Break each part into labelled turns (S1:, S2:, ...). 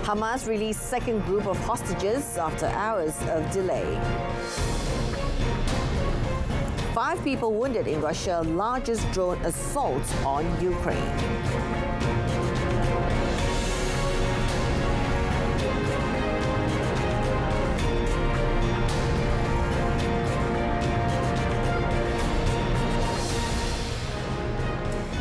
S1: Hamas released second group of hostages after hours of delay. 5 people wounded in Russia's largest drone assault on Ukraine.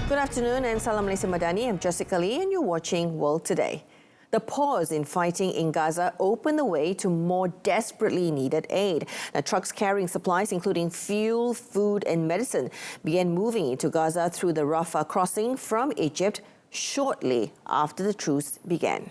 S1: Good afternoon and Salam Malaysia Madani. I'm Jessica Lee and you're watching World Today. The pause in fighting in Gaza opened the way to more desperately needed aid. Now, trucks carrying supplies including fuel, food and medicine began moving into Gaza through the Rafah crossing from Egypt shortly after the truce began.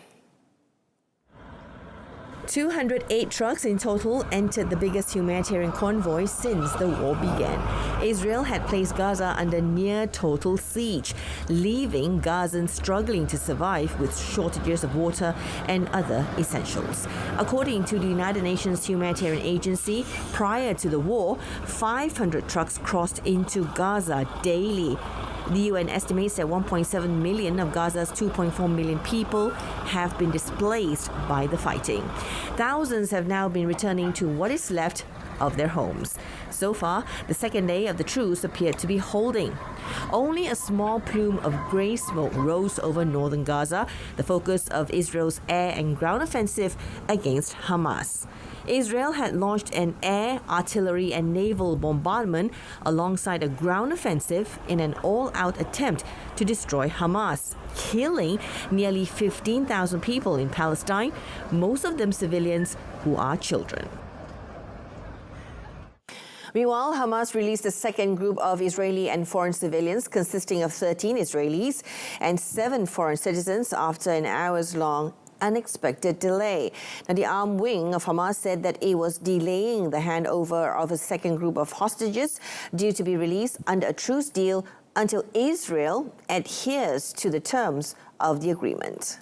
S1: 208 trucks in total entered the biggest humanitarian convoy since the war began. Israel had placed Gaza under near total siege, leaving Gazans struggling to survive with shortages of water and other essentials. According to the United Nations Humanitarian Agency, prior to the war, 500 trucks crossed into Gaza daily. The UN estimates that 1.7 million of Gaza's 2.4 million people have been displaced by the fighting. Thousands have now been returning to what is left of their homes. So far, the second day of the truce appeared to be holding. Only a small plume of grey smoke rose over northern Gaza, the focus of Israel's air and ground offensive against Hamas. Israel had launched an air, artillery and naval bombardment alongside a ground offensive in an all-out attempt to destroy Hamas, killing nearly 15,000 people in Palestine, most of them civilians who are children. Meanwhile, Hamas released a second group of Israeli and foreign civilians consisting of 13 Israelis and 7 foreign citizens after an hours-long unexpected delay. Now, the armed wing of Hamas said that it was delaying the handover of a second group of hostages due to be released under a truce deal until Israel adheres to the terms of the agreement.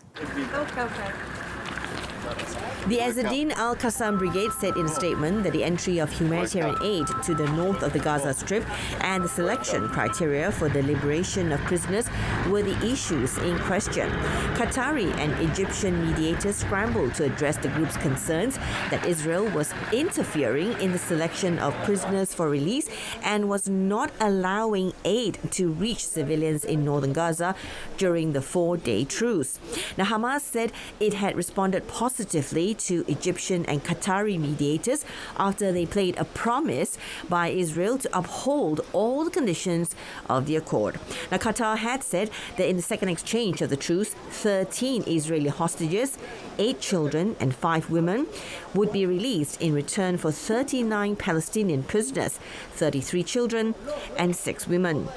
S1: The Azzeddin Al-Qassam Brigade said in a statement that the entry of humanitarian aid to the north of the Gaza Strip and the selection criteria for the liberation of prisoners were the issues in question. Qatari and Egyptian mediators scrambled to address the group's concerns that Israel was interfering in the selection of prisoners for release and was not allowing aid to reach civilians in northern Gaza during the 4-day truce. Now, Hamas said it had responded positively to Egyptian and Qatari mediators after they played a promise by Israel to uphold all the conditions of the accord. Now, Qatar had said that in the second exchange of the truce, 13 Israeli hostages, 8 children and 5 women would be released in return for 39 Palestinian prisoners, 33 children and 6 women.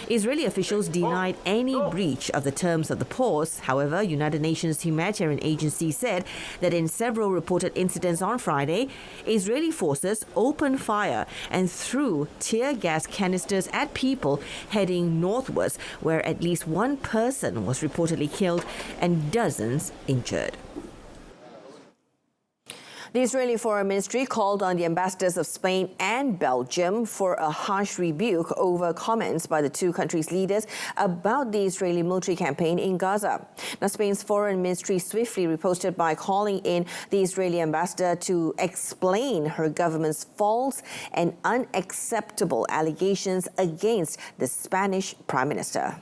S1: Israeli officials denied any breach of the terms of the pause. However, United Nations Humanitarian Agency said that in several reported incidents on Friday, Israeli forces opened fire and threw tear gas canisters at people heading northwards, where at least 1 person was reportedly killed and dozens injured. The Israeli Foreign Ministry called on the ambassadors of Spain and Belgium for a harsh rebuke over comments by the two countries' leaders about the Israeli military campaign in Gaza. Now, Spain's Foreign Ministry swiftly reposted by calling in the Israeli ambassador to explain her government's false and unacceptable allegations against the Spanish Prime Minister.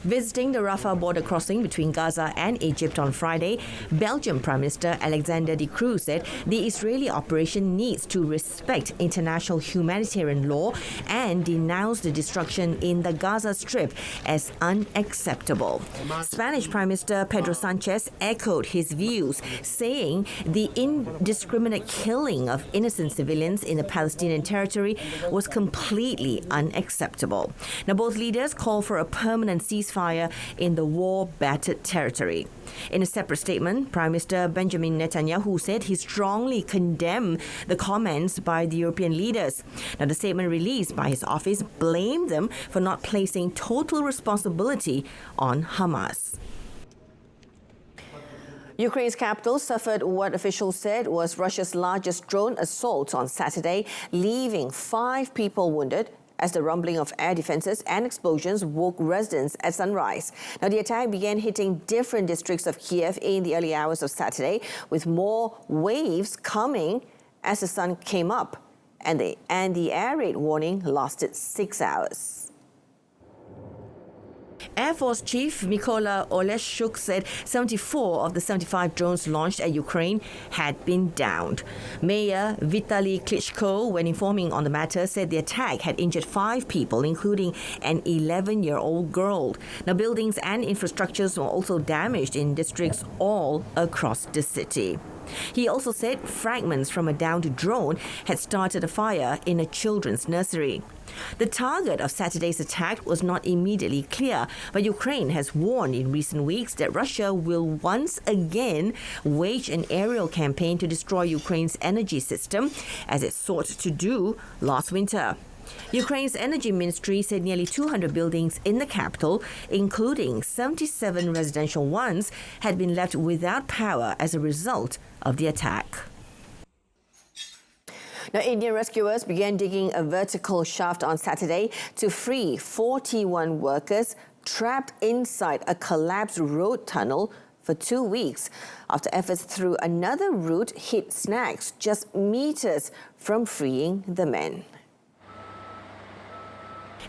S1: Visiting the Rafah border crossing between Gaza and Egypt on Friday, Belgian Prime Minister Alexander De Croo said the Israeli operation needs to respect international humanitarian law and denounce the destruction in the Gaza Strip as unacceptable. Spanish Prime Minister Pedro Sanchez echoed his views, saying the indiscriminate killing of innocent civilians in the Palestinian territory was completely unacceptable. Now, both leaders called for a permanent ceasefire in the war-battered territory. In a separate statement, Prime Minister Benjamin Netanyahu said he strongly condemned the comments by the European leaders. Now, the statement released by his office blamed them for not placing total responsibility on Hamas. Ukraine's capital suffered what officials said was Russia's largest drone assault on Saturday, leaving 5 people wounded as the rumbling of air defences and explosions woke residents at sunrise. Now, the attack began hitting different districts of Kyiv in the early hours of Saturday, with more waves coming as the sun came up, and the air raid warning lasted 6 hours. Air Force Chief Mykola Oleshchuk said 74 of the 75 drones launched at Ukraine had been downed. Mayor Vitaly Klitschko, when informing on the matter, said the attack had injured 5 people, including an 11-year-old girl. Now, buildings and infrastructures were also damaged in districts all across the city. He also said fragments from a downed drone had started a fire in a children's nursery. The target of Saturday's attack was not immediately clear, but Ukraine has warned in recent weeks that Russia will once again wage an aerial campaign to destroy Ukraine's energy system, as it sought to do last winter. Ukraine's energy ministry said nearly 200 buildings in the capital, including 77 residential ones, had been left without power as a result of the attack. Now, Indian rescuers began digging a vertical shaft on Saturday to free 41 workers trapped inside a collapsed road tunnel for 2 weeks after efforts through another route hit snags just meters from freeing the men.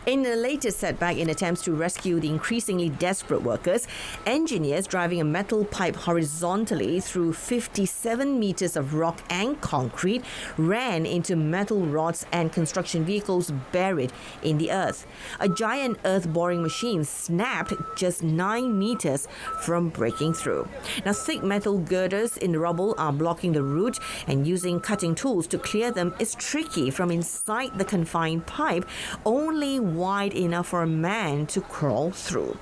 S1: In the latest setback in attempts to rescue the increasingly desperate workers, engineers driving a metal pipe horizontally through 57 meters of rock and concrete ran into metal rods and construction vehicles buried in the earth. A giant earth boring machine snapped just 9 meters from breaking through. Now, thick metal girders in the rubble are blocking the route, and using cutting tools to clear them is tricky from inside the confined pipe, only wide enough for a man to crawl through.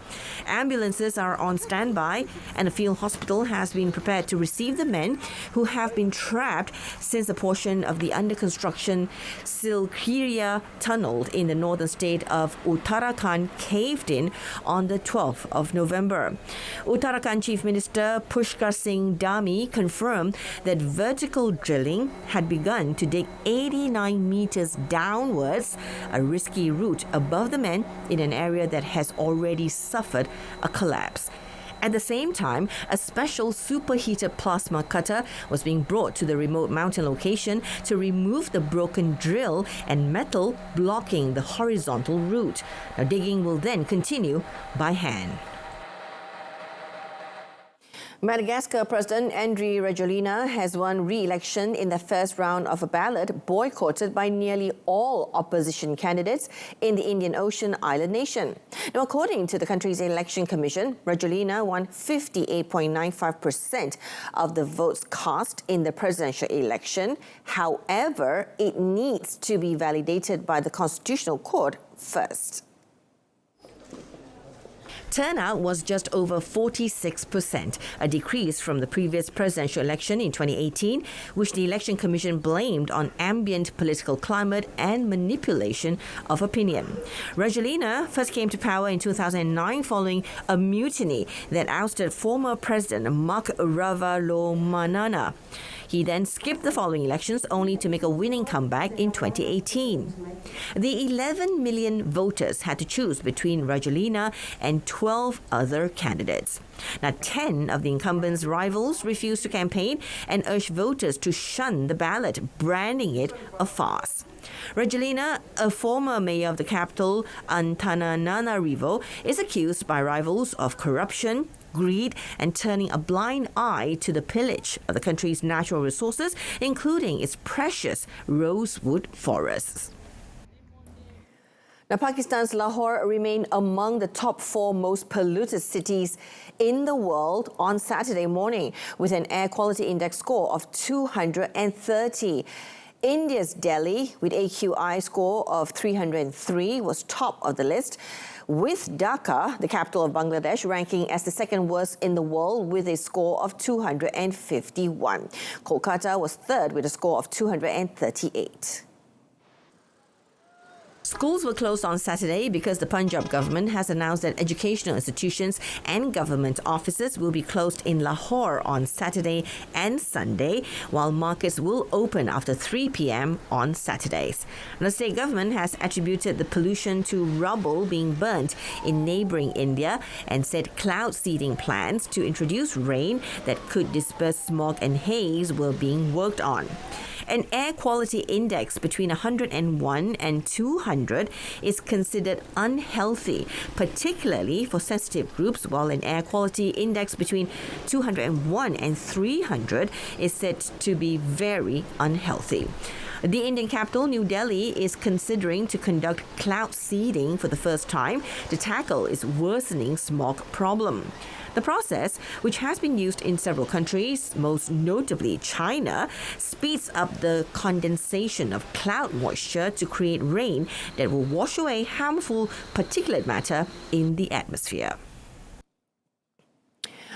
S1: Ambulances are on standby, and a field hospital has been prepared to receive the men who have been trapped since a portion of the under construction Silkiria tunnel in the northern state of Uttarakhand caved in on the 12th of November. Uttarakhand Chief Minister Pushkar Singh Dhami confirmed that vertical drilling had begun to dig 89 meters downwards, a risky route above the men in an area that has already suffered a collapse. At the same time, a special superheated plasma cutter was being brought to the remote mountain location to remove the broken drill and metal blocking the horizontal route. Now, digging will then continue by hand. Madagascar President Andry Rajoelina has won re-election in the first round of a ballot boycotted by nearly all opposition candidates in the Indian Ocean island nation. Now, according to the country's election commission, Rajoelina won 58.95% of the votes cast in the presidential election. However, it needs to be validated by the Constitutional Court first. Turnout was just over 46%, a decrease from the previous presidential election in 2018, which the Election Commission blamed on ambient political climate and manipulation of opinion. Rajoelina first came to power in 2009 following a mutiny that ousted former President Mark Ravalomanana. He then skipped the following elections only to make a winning comeback in 2018. The 11 million voters had to choose between Rajoelina and 12 other candidates. Now, 10 of the incumbent's rivals refused to campaign and urged voters to shun the ballot, branding it a farce. Rajoelina, a former mayor of the capital, Antananarivo, is accused by rivals of corruption, greed, and turning a blind eye to the pillage of the country's natural resources, including its precious rosewood forests. Now, Pakistan's Lahore remained among the top 4 most polluted cities in the world on Saturday morning, with an air quality index score of 230. India's Delhi, with AQI score of 303, was top of the list, with Dhaka, the capital of Bangladesh, ranking as the second worst in the world with a score of 251. Kolkata was third with a score of 238. Schools were closed on Saturday because the Punjab government has announced that educational institutions and government offices will be closed in Lahore on Saturday and Sunday, while markets will open after 3 p.m. on Saturdays. The state government has attributed the pollution to rubble being burnt in neighbouring India and said cloud seeding plans to introduce rain that could disperse smog and haze were being worked on. An air quality index between 101 and 200 is considered unhealthy, particularly for sensitive groups, while an air quality index between 201 and 300 is said to be very unhealthy. The Indian capital, New Delhi, is considering to conduct cloud seeding for the first time to tackle its worsening smog problem. The process, which has been used in several countries, most notably China, speeds up the condensation of cloud moisture to create rain that will wash away harmful particulate matter in the atmosphere.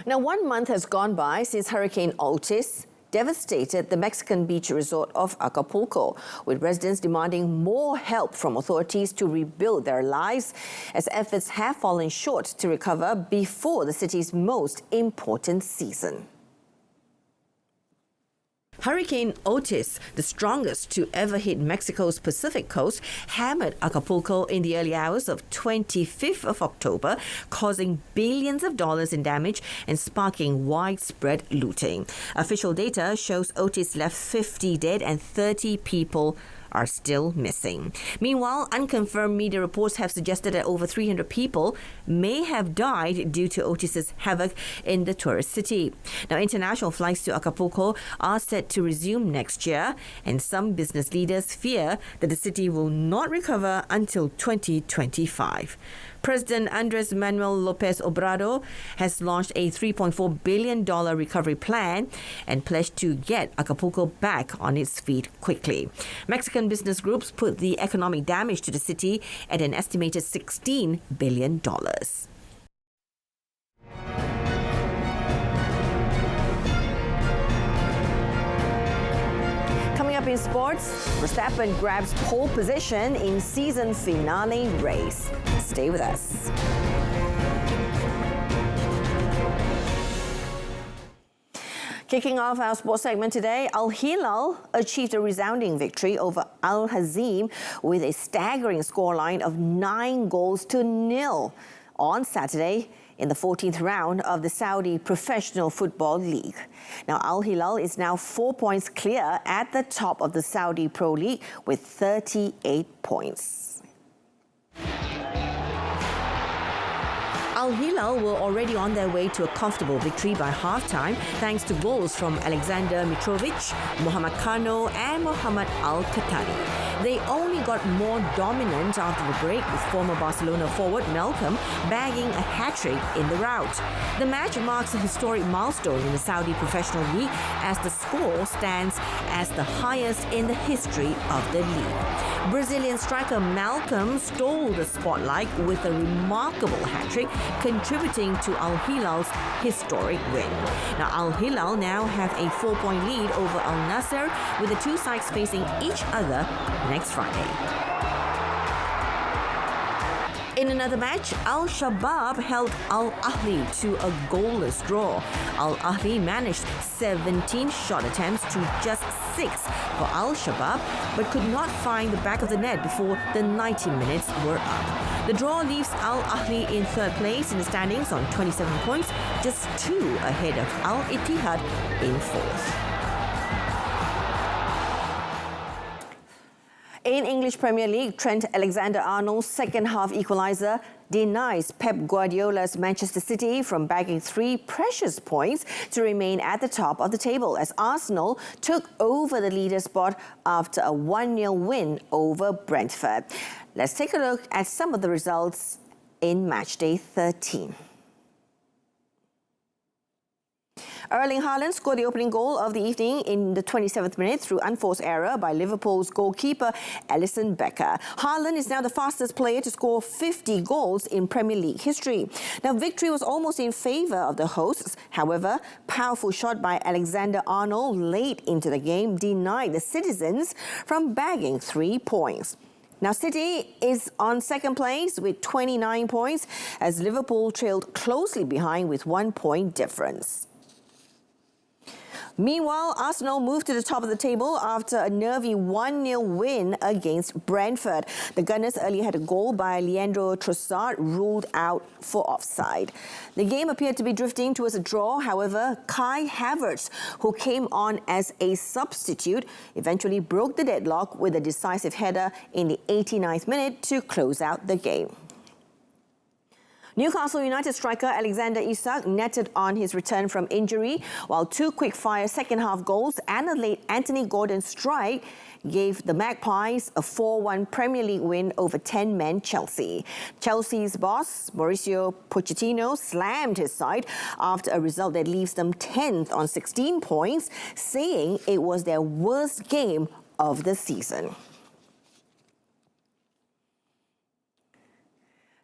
S1: Now, 1 month has gone by since Hurricane Altis devastated the Mexican beach resort of Acapulco, with residents demanding more help from authorities to rebuild their lives, as efforts have fallen short to recover before the city's most important season. Hurricane Otis, the strongest to ever hit Mexico's Pacific coast, hammered Acapulco in the early hours of 25th of October, causing billions of dollars in damage and sparking widespread looting. Official data shows Otis left 50 dead and 30 people are still missing. Meanwhile, unconfirmed media reports have suggested that over 300 people may have died due to Otis's havoc in the tourist city. Now, international flights to Acapulco are set to resume next year, and some business leaders fear that the city will not recover until 2025. President Andres Manuel Lopez Obrador has launched a $3.4 billion recovery plan and pledged to get Acapulco back on its feet quickly. Mexican business groups put the economic damage to the city at an estimated $16 billion. Coming up in sports, Verstappen grabs pole position in season finale race. Stay with us. Kicking off our sports segment today, Al Hilal achieved a resounding victory over Al Hazim with a staggering scoreline of 9-0 on Saturday in the 14th round of the Saudi Professional Football League. Now, Al Hilal is now 4 points clear at the top of the Saudi Pro League with 38 points. Al Hilal were already on their way to a comfortable victory by halftime thanks to goals from Alexander Mitrovic, Mohamed Kano and Mohamed Al-Khatani. They only got more dominant after the break, with former Barcelona forward Malcolm bagging a hat-trick in the rout. The match marks a historic milestone in the Saudi Professional League as the score stands as the highest in the history of the league. Brazilian striker Malcolm stole the spotlight with a remarkable hat-trick, contributing to Al Hilal's historic win. Now, Al Hilal now have a 4-point lead over Al Nassr, with the two sides facing each other next Friday. In another match, Al Shabab held Al Ahli to a goalless draw. Al Ahli managed 17 shot attempts to just 6 for Al Shabab, but could not find the back of the net before the 90 minutes were up. The draw leaves Al Ahli in third place in the standings on 27 points, just 2 ahead of Al Ittihad in fourth. In English Premier League, Trent Alexander-Arnold's second-half equaliser denies Pep Guardiola's Manchester City from bagging 3 precious points to remain at the top of the table, as Arsenal took over the leader spot after a 1-0 win over Brentford. Let's take a look at some of the results in matchday 13. Erling Haaland scored the opening goal of the evening in the 27th minute through unforced error by Liverpool's goalkeeper Alisson Becker. Haaland is now the fastest player to score 50 goals in Premier League history. Now, victory was almost in favour of the hosts. However, powerful shot by Alexander-Arnold late into the game denied the citizens from bagging 3 points. Now, City is on second place with 29 points as Liverpool trailed closely behind with 1 point difference. Meanwhile, Arsenal moved to the top of the table after a nervy 1-0 win against Brentford. The Gunners earlier had a goal by Leandro Trossard ruled out for offside. The game appeared to be drifting towards a draw. However, Kai Havertz, who came on as a substitute, eventually broke the deadlock with a decisive header in the 89th minute to close out the game. Newcastle United striker Alexander Isak netted on his return from injury, while 2 quick-fire second-half goals and a late Anthony Gordon strike gave the Magpies a 4-1 Premier League win over 10-men Chelsea. Chelsea's boss, Mauricio Pochettino, slammed his side after a result that leaves them 10th on 16 points, saying it was their worst game of the season.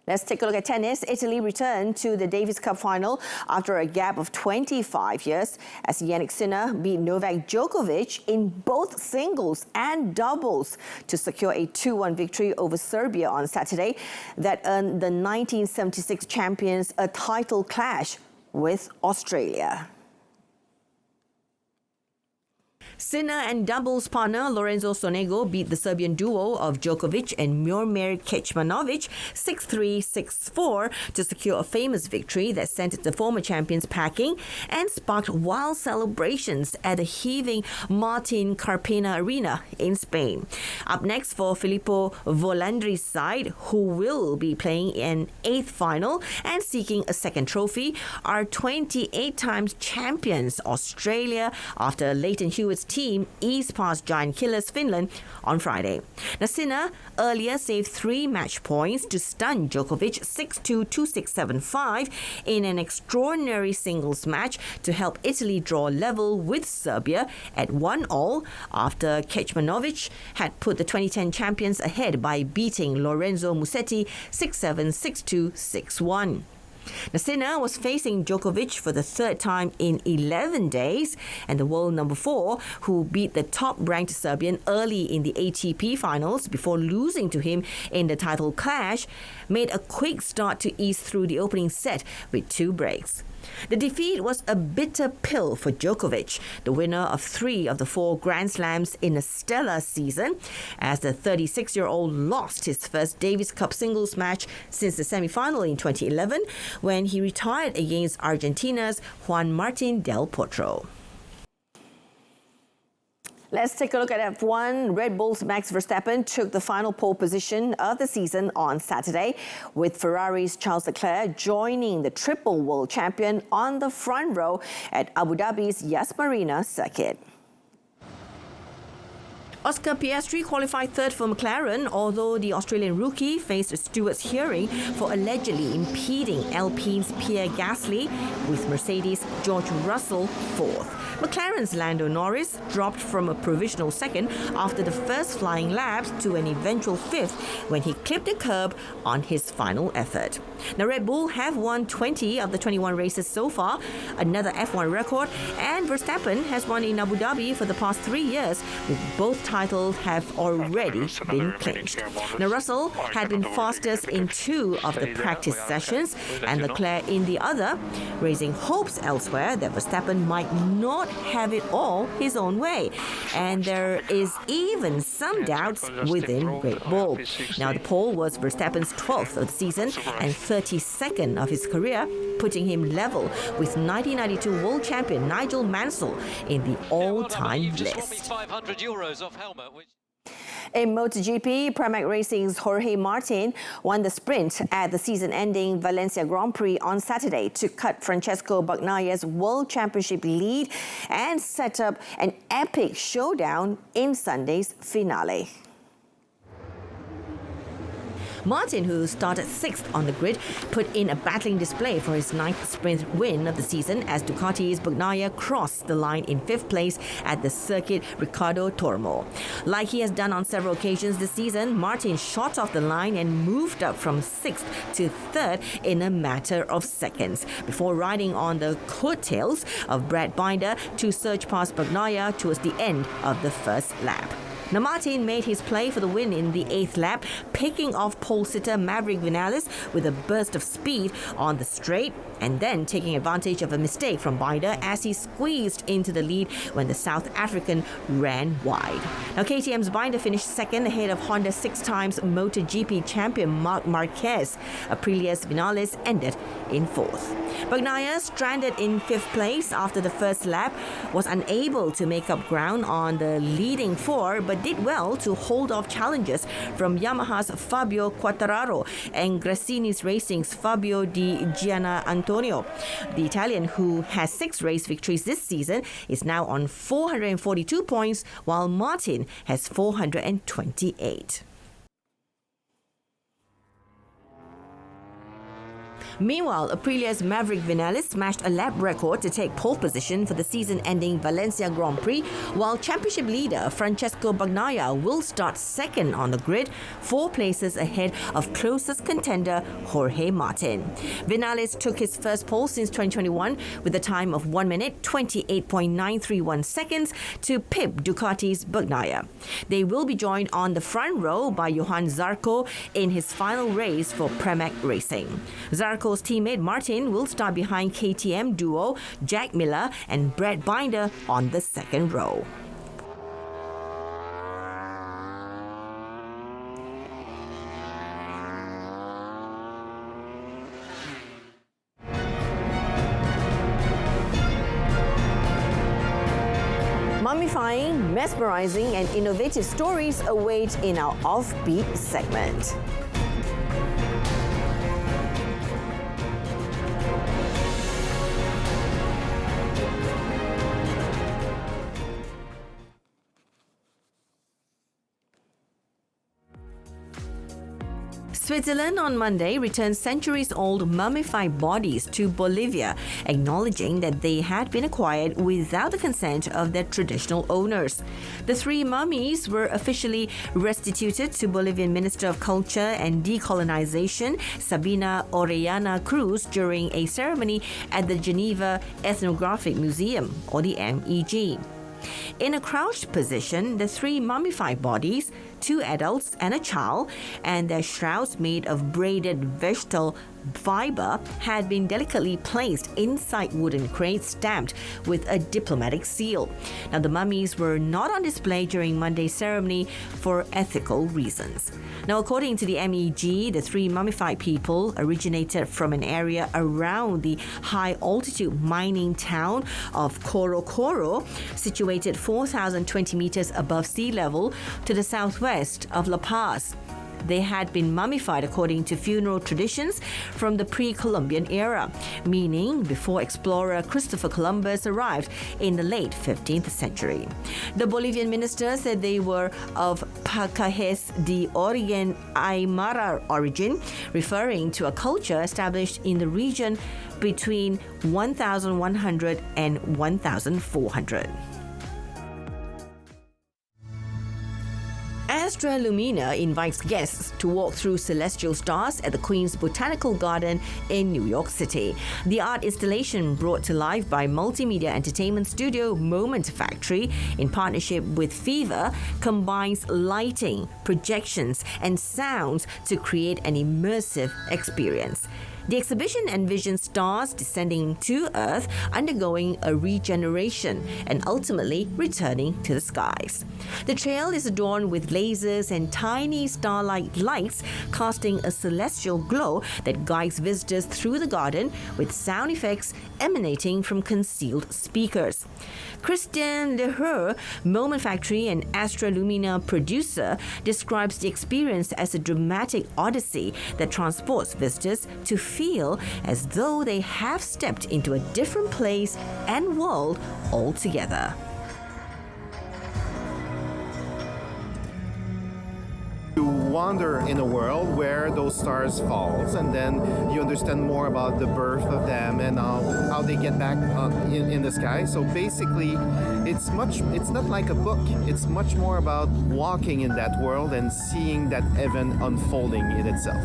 S1: Let's take a look at tennis. Italy returned to the Davis Cup final after a gap of 25 years as Jannik Sinner beat Novak Djokovic in both singles and doubles to secure a 2-1 victory over Serbia on Saturday that earned the 1976 champions a title clash with Australia. Sinner and doubles partner Lorenzo Sonego beat the Serbian duo of Djokovic and Miomir Kecmanovic 6-3, 6-4 to secure a famous victory that sent the former champions packing and sparked wild celebrations at the heaving Martin Carpena Arena in Spain. Up next for Filippo Volandri's side, who will be playing an 8th final and seeking a second trophy, are 28 times champions Australia after Leighton Hewitt's team eased past giant killers Finland on Friday. Now, Sinner earlier saved 3 match points to stun Djokovic 6-2, 2-6, 7-5 in an extraordinary singles match to help Italy draw level with Serbia at 1-1 after Kecmanovic had put the 2010 champions ahead by beating Lorenzo Musetti 6-7, 6-2, 6-1. Sinner was facing Djokovic for the 3rd time in 11 days, and the world number 4, who beat the top-ranked Serbian early in the ATP finals before losing to him in the title clash, made a quick start to ease through the opening set with 2 breaks. The defeat was a bitter pill for Djokovic, the winner of 3 of the 4 Grand Slams in a stellar season, as the 36-year-old lost his first Davis Cup singles match since the semi-final in 2011 when he retired against Argentina's Juan Martín del Potro. Let's take a look at F1. Red Bull's Max Verstappen took the final pole position of the season on Saturday, with Ferrari's Charles Leclerc joining the triple world champion on the front row at Abu Dhabi's Yas Marina circuit. Oscar Piastri qualified 3rd for McLaren, although the Australian rookie faced a steward's hearing for allegedly impeding Alpine's Pierre Gasly, with Mercedes' George Russell 4th. McLaren's Lando Norris dropped from a provisional 2nd after the first flying laps to an eventual 5th when he clipped a curb on his final effort. Now, Red Bull have won 20 of the 21 races so far, another F1 record, and Verstappen has won in Abu Dhabi for the past 3 years, with both titles have already been clinched. Now, Russell had been fastest in 2 of the practice sessions and Leclerc in the other, raising hopes elsewhere that Verstappen might not have it all his own way. And there is even some doubts within Red Bull. Now, the pole was Verstappen's 12th of the season and 32nd of his career, putting him level with 1992 world champion Nigel Mansell in the all-time list. In Moto GP, Pramac Racing's Jorge Martin won the sprint at the season-ending Valencia Grand Prix on Saturday to cut Francesco Bagnaia's World Championship lead and set up an epic showdown in Sunday's finale. Martin, who started 6th on the grid, put in a battling display for his 9th sprint win of the season as Ducati's Bagnaia crossed the line in 5th place at the circuit Ricardo Tormo. Like he has done on several occasions this season, Martin shot off the line and moved up from 6th to 3rd in a matter of seconds, before riding on the coattails of Brad Binder to surge past Bagnaia towards the end of the first lap. Now, Martin made his play for the win in the 8th lap, picking off pole sitter Maverick Vinales with a burst of speed on the straight and then taking advantage of a mistake from Binder as he squeezed into the lead when the South African ran wide. Now, KTM's Binder finished second ahead of Honda 6-times Moto GP champion Marc Marquez. Aprilia's Vinales ended in 4th. Bagnaia, stranded in 5th place after the first lap, was unable to make up ground on the leading 4 but did well to hold off challenges from Yamaha's Fabio Quartararo and Gresini's Racing's Fabio Di Gianantonio. The Italian, who has 6 race victories this season, is now on 442 points, while Martin has 428. Meanwhile, Aprilia's Maverick Vinales smashed a lap record to take pole position for the season-ending Valencia Grand Prix, while championship leader Francesco Bagnaia will start second on the grid, 4 places ahead of closest contender Jorge Martin. Vinales took his first pole since 2021 with a time of 1 minute 28.931 seconds to pip Ducati's Bagnaia. They will be joined on the front row by Johan Zarco in his final race for Pramac Racing. Zarco's teammate Martin will start behind KTM duo Jack Miller and Brad Binder on the second row. Mummifying, mesmerizing and innovative stories await in our Offbeat segment. Switzerland on Monday returned centuries-old mummified bodies to Bolivia, acknowledging that they had been acquired without the consent of their traditional owners. The 3 mummies were officially restituted to Bolivian Minister of Culture and Decolonization, Sabina Orellana Cruz, during a ceremony at the Geneva Ethnographic Museum, or the MEG. In a crouched position, the 3 mummified bodies, 2 adults and a child, and their shrouds made of braided vegetal fiber had been delicately placed inside wooden crates stamped with a diplomatic seal. Now, the mummies were not on display during Monday's ceremony for ethical reasons. Now, according to the MEG, the 3 mummified people originated from an area around the high-altitude mining town of Coro, situated 4,020 meters above sea level to the southwest of La Paz. They had been mummified according to funeral traditions from the pre-Columbian era, meaning before explorer Christopher Columbus arrived in the late 15th century. The Bolivian minister said they were of Pacajes de Origen Aymara origin, referring to a culture established in the region between 1100 and 1400. Astra Lumina invites guests to walk through celestial stars at the Queen's Botanical Garden in New York City. The art installation, brought to life by multimedia entertainment studio Moment Factory in partnership with Fever, combines lighting, projections, and sounds to create an immersive experience. The exhibition envisions stars descending to Earth, undergoing a regeneration, and ultimately returning to the skies. The trail is adorned with lasers and tiny starlight lights, casting a celestial glow that guides visitors through the garden, with sound effects emanating from concealed speakers. Christian Leher, Moment Factory and Astra Lumina producer, describes the experience as a dramatic odyssey that transports visitors to feel as though they have stepped into a different place and world altogether.
S2: You wander in a world where those stars falls, and then you understand more about the birth of them and how they get back in the sky. So basically, it's not like a book. It's much more about walking in that world and seeing that event unfolding in itself.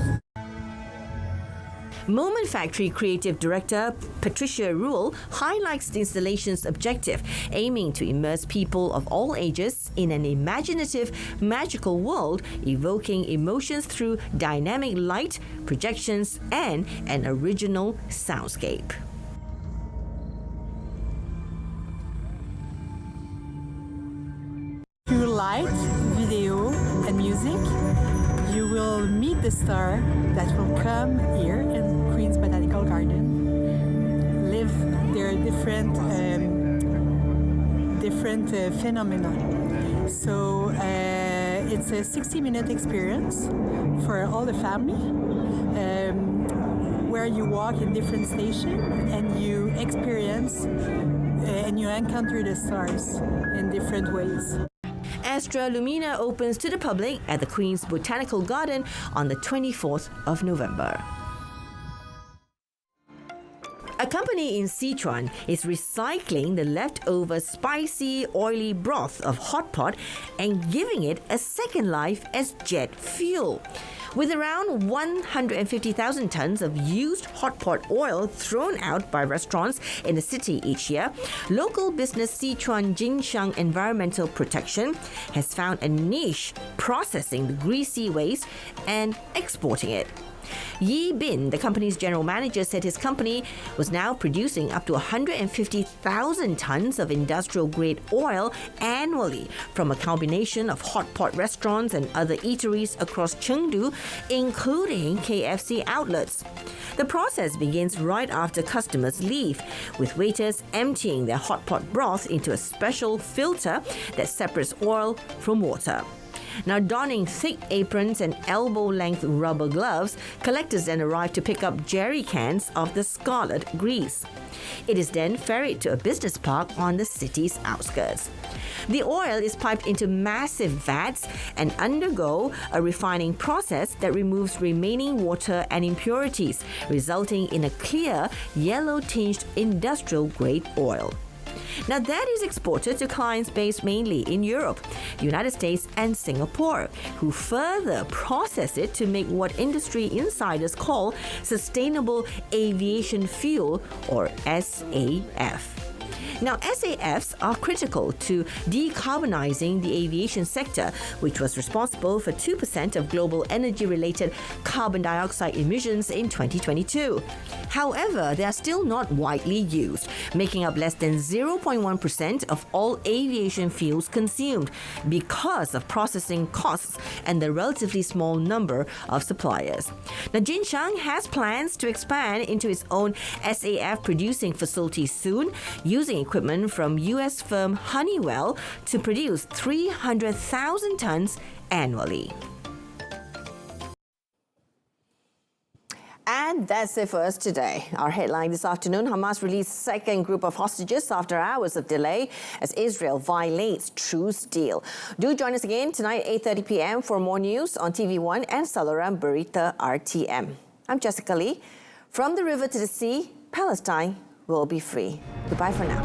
S1: Moment Factory Creative Director Patricia Rule highlights the installation's objective, aiming to immerse people of all ages in an imaginative, magical world, evoking emotions through dynamic light, projections, and an original soundscape.
S3: Through light, video, and music, you will meet the star that will come here in Queen's Botanical Garden, live their different phenomena. So it's a 60-minute experience for all the family, where you walk in different stations and you experience and you encounter the stars in different ways.
S1: Astra Lumina opens to the public at the Queen's Botanical Garden on the 24th of November. A company in Sichuan is recycling the leftover spicy, oily broth of hot pot and giving it a second life as jet fuel. With around 150,000 tons of used hot pot oil thrown out by restaurants in the city each year, local business Sichuan Jinshang Environmental Protection has found a niche processing the greasy waste and exporting it. Yi Bin, the company's general manager, said his company was now producing up to 150,000 tons of industrial-grade oil annually from a combination of hot pot restaurants and other eateries across Chengdu, including KFC outlets. The process begins right after customers leave, with waiters emptying their hot pot broth into a special filter that separates oil from water. Now, donning thick aprons and elbow-length rubber gloves, collectors then arrive to pick up jerry cans of the scarlet grease. It is then ferried to a business park on the city's outskirts. The oil is piped into massive vats and undergo a refining process that removes remaining water and impurities, resulting in a clear, yellow-tinged industrial-grade oil. Now, that is exported to clients based mainly in Europe, United States, and Singapore, who further process it to make what industry insiders call sustainable aviation fuel, or SAF. Now, SAFs are critical to decarbonizing the aviation sector, which was responsible for 2% of global energy-related carbon dioxide emissions in 2022. However, they are still not widely used, making up less than 0.1% of all aviation fuels consumed because of processing costs and the relatively small number of suppliers. Now, Jinshang has plans to expand into its own SAF producing facility soon, using equipment from US firm Honeywell to produce 300,000 tons annually. And that's it for us today. Our headline this afternoon: Hamas released second group of hostages after hours of delay as Israel violates truce deal. Do join us again tonight at 8:30 p.m. for more news on TV1 and Salaram Berita RTM. I'm Jessica Lee. From the river to the sea, Palestine will be free. Goodbye for now.